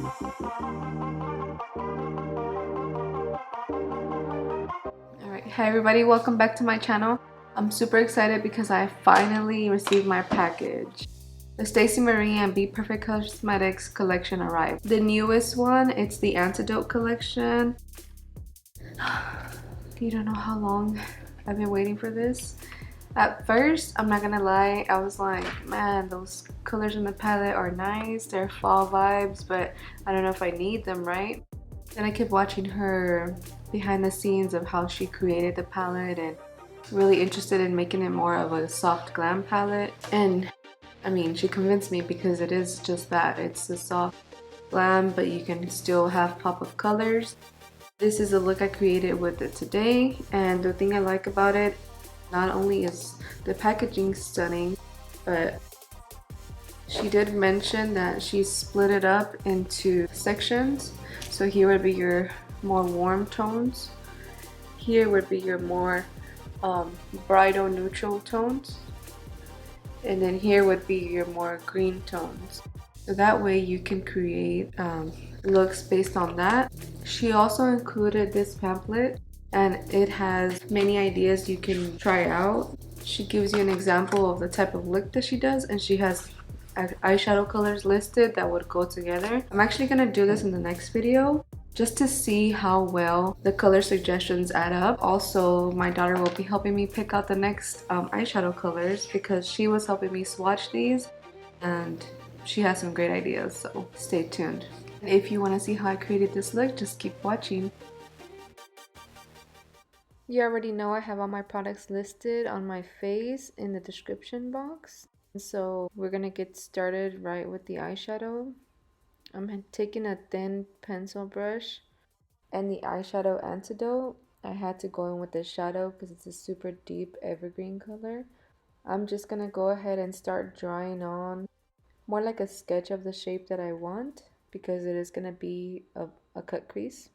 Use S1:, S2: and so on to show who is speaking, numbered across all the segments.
S1: Alright, hi everybody, welcome back to my channel. I'm super excited because I finally received my package. The Stacey Marie and Bperfect Cosmetics collection arrived. The newest one, it's the Antidote collection. You don't know how long I've been waiting for this. At first, I'm not gonna lie, I was like, man, those colors in the palette are nice, they're fall vibes, but I don't know if I need them, right? Then I kept watching her behind the scenes of how she created the palette and really interested in making it more of a soft glam palette. And I mean, she convinced me because it is just that. It's a soft glam, but you can still have pop of colors. This is a look I created with it today, and the thing I like about it, not only is the packaging stunning, but she did mention that she split it up into sections. So here would be your more warm tones. Here would be your more bridal neutral tones. And then here would be your more green tones. So that way you can create looks based on that. She also included this pamphlet, and it has many ideas you can try out. She gives you an example of the type of look that she does, and she has eyeshadow colors listed that would go together. I'm actually gonna do this in the next video just to see how well the color suggestions add up. Also, my daughter will be helping me pick out the next eyeshadow colors because she was helping me swatch these, and she has some great ideas, so stay tuned. If you want to see how I created this look, just keep watching. You already know I have all my products listed on my face in the description box. So we're gonna get started right with the eyeshadow. I'm taking a thin pencil brush and the eyeshadow Antidote. I had to go in with the shadow because it's a super deep evergreen color. I'm just gonna go ahead and start drawing on more like a sketch of the shape that I want, because it is gonna be a cut crease.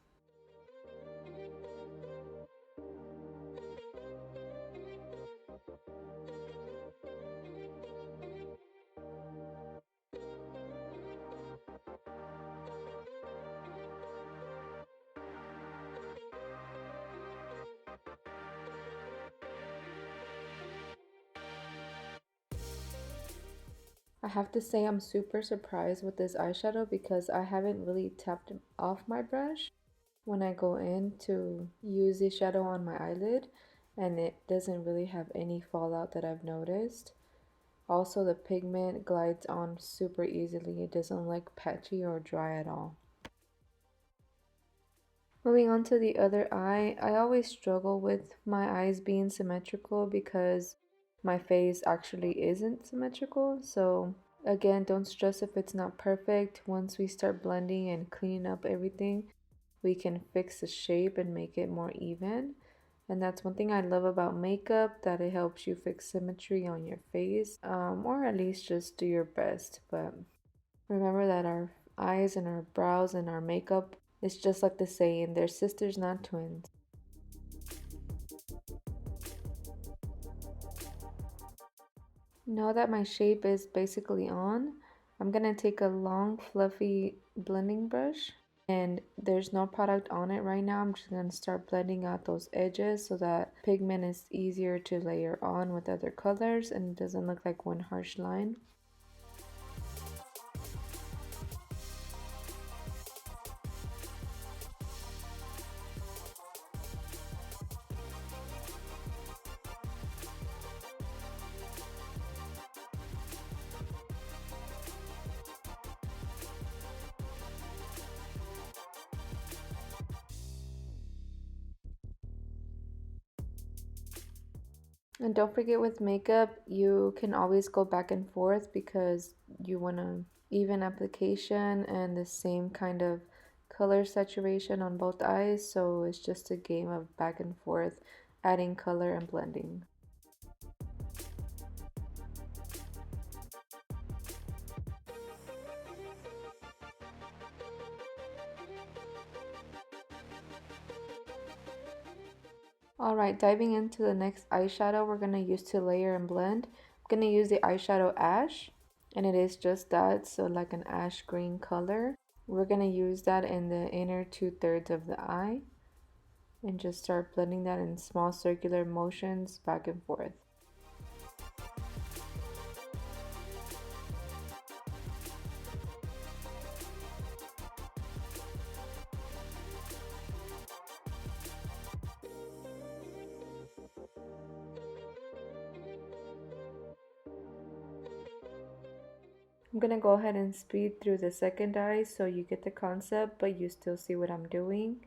S1: I have to say I'm super surprised with this eyeshadow because I haven't really tapped off my brush when I go in to use the shadow on my eyelid, and it doesn't really have any fallout that I've noticed. Also, the pigment glides on super easily. It doesn't look patchy or dry at all. Moving on to the other eye, I always struggle with my eyes being symmetrical because my face actually isn't symmetrical. So again, don't stress if it's not perfect. Once we start blending and cleaning up everything, we can fix the shape and make it more even. And that's one thing I love about makeup, that it helps you fix symmetry on your face, or at least just do your best. But remember that our eyes and our brows and our makeup is just like the saying, they're sisters, not twins. Now that my shape is basically on, I'm gonna take a long fluffy blending brush, and there's no product on it right now. I'm just gonna start blending out those edges so that pigment is easier to layer on with other colors and it doesn't look like one harsh line. And don't forget, with makeup, you can always go back and forth because you want to even application and the same kind of color saturation on both eyes. So it's just a game of back and forth, adding color and blending. Alright, diving into the next eyeshadow we're going to use to layer and blend. I'm going to use the eyeshadow Ash, and it is just that, so like an ash green color. We're going to use that in the inner 2/3 of the eye and just start blending that in small circular motions back and forth. I'm gonna go ahead and speed through the second eye so you get the concept, but you still see what I'm doing.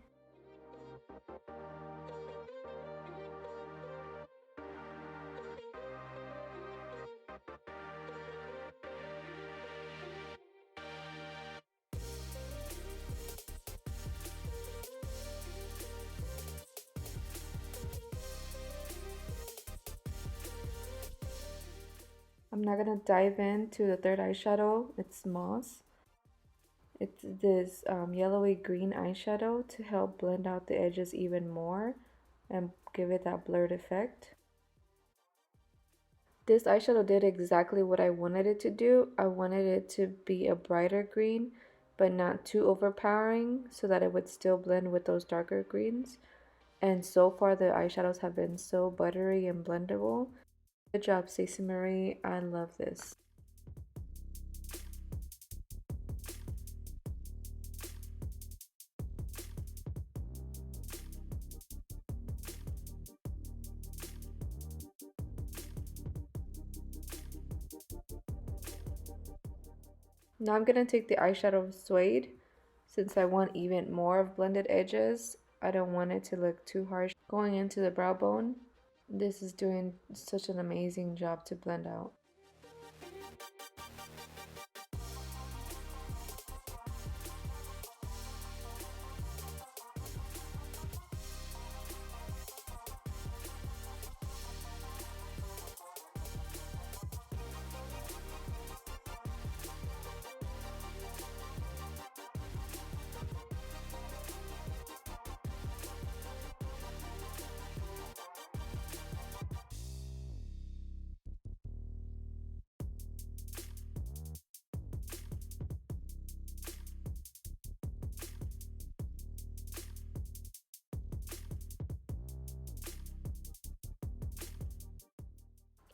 S1: I'm not gonna dive into the third eyeshadow, it's Moss. It's this yellowy green eyeshadow to help blend out the edges even more and give it that blurred effect. This eyeshadow did exactly what I wanted it to do. I wanted it to be a brighter green, but not too overpowering so that it would still blend with those darker greens. And so far the eyeshadows have been so buttery and blendable. Good job, Stacey Marie. I love this. Now I'm gonna take the eyeshadow Suede since I want even more of blended edges. I don't want it to look too harsh going into the brow bone. This is doing such an amazing job to blend out.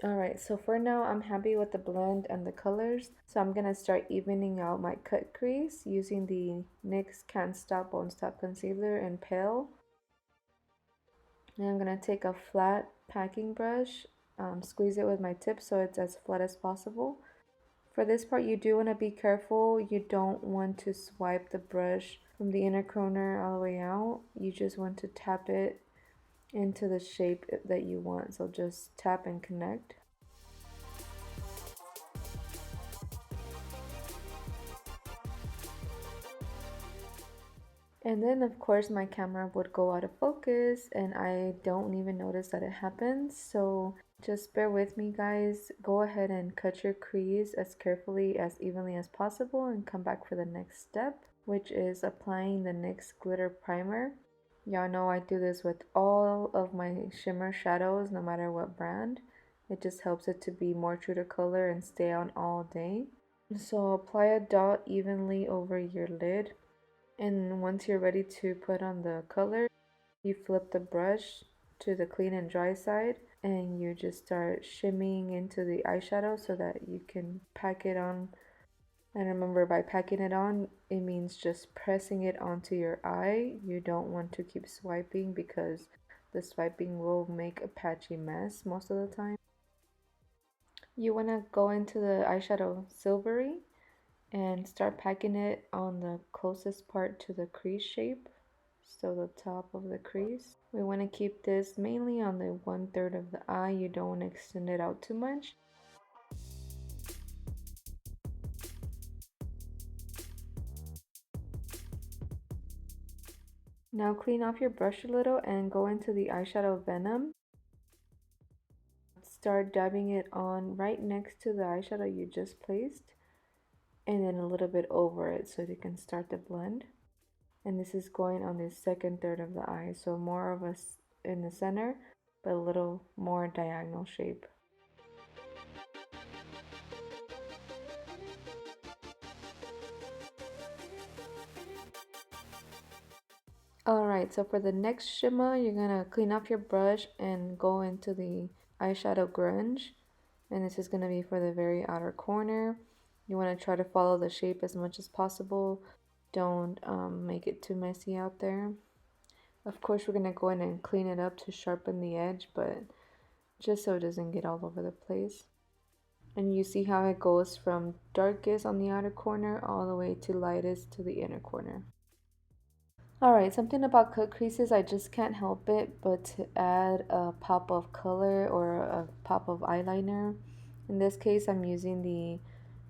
S1: Alright, so for now I'm happy with the blend and the colors. So I'm gonna start evening out my cut crease using the NYX Can't Stop Won't Stop Concealer in Pale. And I'm gonna take a flat packing brush, squeeze it with my tip so it's as flat as possible. For this part you do want to be careful. You don't want to swipe the brush from the inner corner all the way out. You just want to tap it into the shape that you want. So just tap and connect. And then of course my camera would go out of focus and I don't even notice that it happens. So just bear with me guys. Go ahead and cut your crease as carefully as evenly as possible and come back for the next step, which is applying the NYX glitter primer. Y'all know I do this with all of my shimmer shadows no matter what brand. It just helps it to be more true to color and stay on all day. So apply a dot evenly over your lid. And once you're ready to put on the color, you flip the brush to the clean and dry side and you just start shimmying into the eyeshadow so that you can pack it on. And remember, by packing it on, it means just pressing it onto your eye. You don't want to keep swiping because the swiping will make a patchy mess most of the time. You want to go into the eyeshadow Silvery and start packing it on the closest part to the crease shape, so the top of the crease. We want to keep this mainly on the 1/3 of the eye. You don't want to extend it out too much. Now clean off your brush a little and go into the eyeshadow Venom. Start dabbing it on right next to the eyeshadow you just placed and then a little bit over it so you can start the blend. And this is going on the second third of the eye, so more of us in the center but a little more diagonal shape. Alright, so for the next shimmer, you're gonna clean off your brush and go into the eyeshadow grunge. And this is gonna be for the very outer corner. You wanna try to follow the shape as much as possible. Don't make it too messy out there. Of course, we're gonna go in and clean it up to sharpen the edge, but just so it doesn't get all over the place. And you see how it goes from darkest on the outer corner all the way to lightest to the inner corner. Alright, something about cut creases, I just can't help it but to add a pop of color or a pop of eyeliner. In this case, I'm using the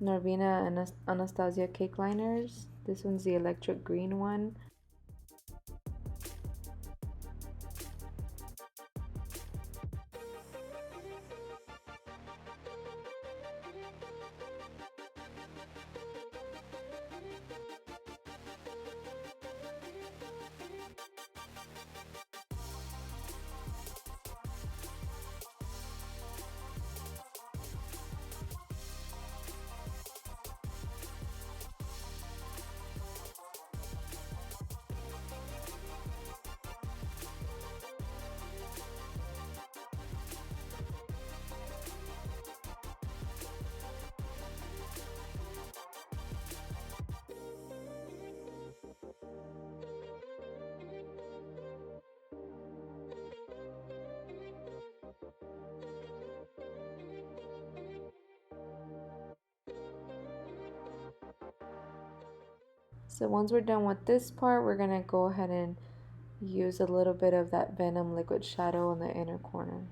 S1: Norvina Anastasia cake liners. This one's the electric green one. So once we're done with this part, we're gonna go ahead and use a little bit of that Venom liquid shadow in the inner corner.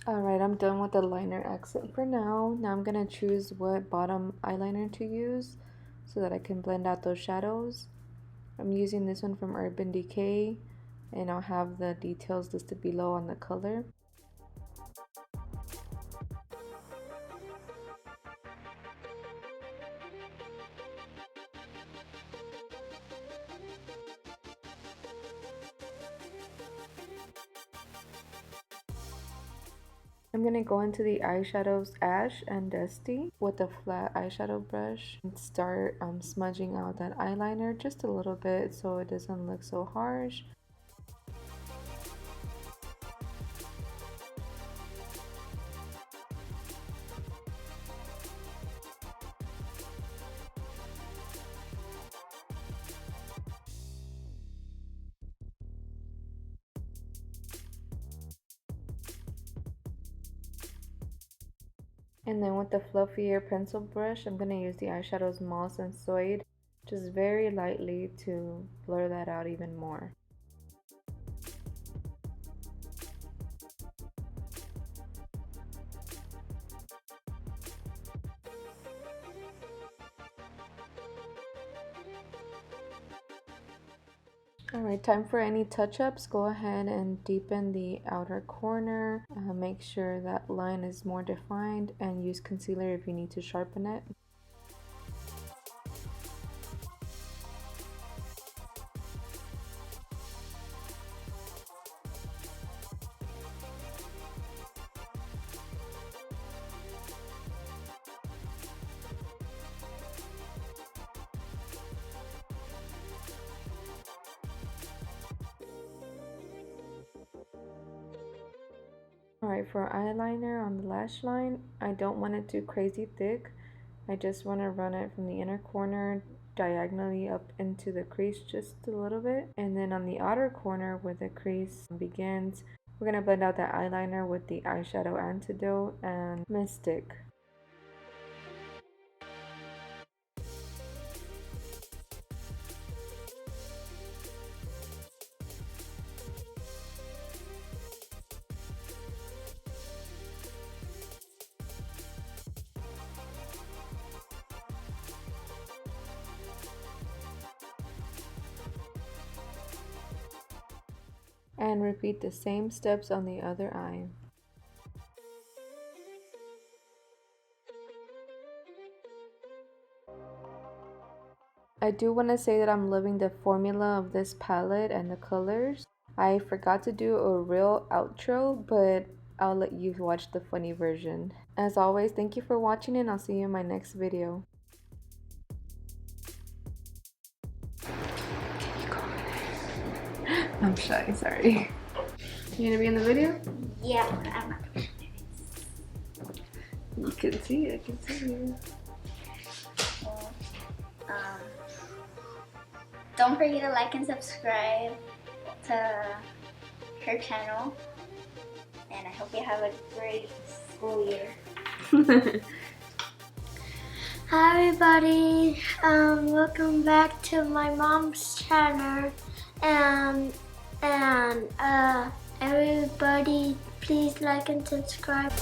S1: Alright, I'm done with the liner accent for now. Now I'm gonna choose what bottom eyeliner to use so that I can blend out those shadows. I'm using this one from Urban Decay, and I'll have the details listed below on the color. I'm gonna go into the eyeshadows Ash and Dusty with a flat eyeshadow brush and start smudging out that eyeliner just a little bit so it doesn't look so harsh. And then with the fluffier pencil brush, I'm going to use the eyeshadows Moss and Suede just very lightly to blur that out even more. Alright, time for any touch-ups. Go ahead and deepen the outer corner. Make sure that line is more defined and use concealer if you need to sharpen it. Alright, for eyeliner on the lash line, I don't want it too crazy thick. I just want to run it from the inner corner diagonally up into the crease just a little bit. And then on the outer corner where the crease begins, we're going to blend out that eyeliner with the eyeshadow Antidote and Mystic. And repeat the same steps on the other eye. I do want to say that I'm loving the formula of this palette and the colors. I forgot to do a real outro, but I'll let you watch the funny version. As always, thank you for watching and I'll see you in my next video. I'm shy, sorry. You gonna be in the video?
S2: Yeah, I'm not.
S1: You can see, I can see you.
S2: Don't forget to like and subscribe to her channel. And I hope you have a great school year. Hi everybody, welcome back to my mom's channel. And everybody, please like and subscribe.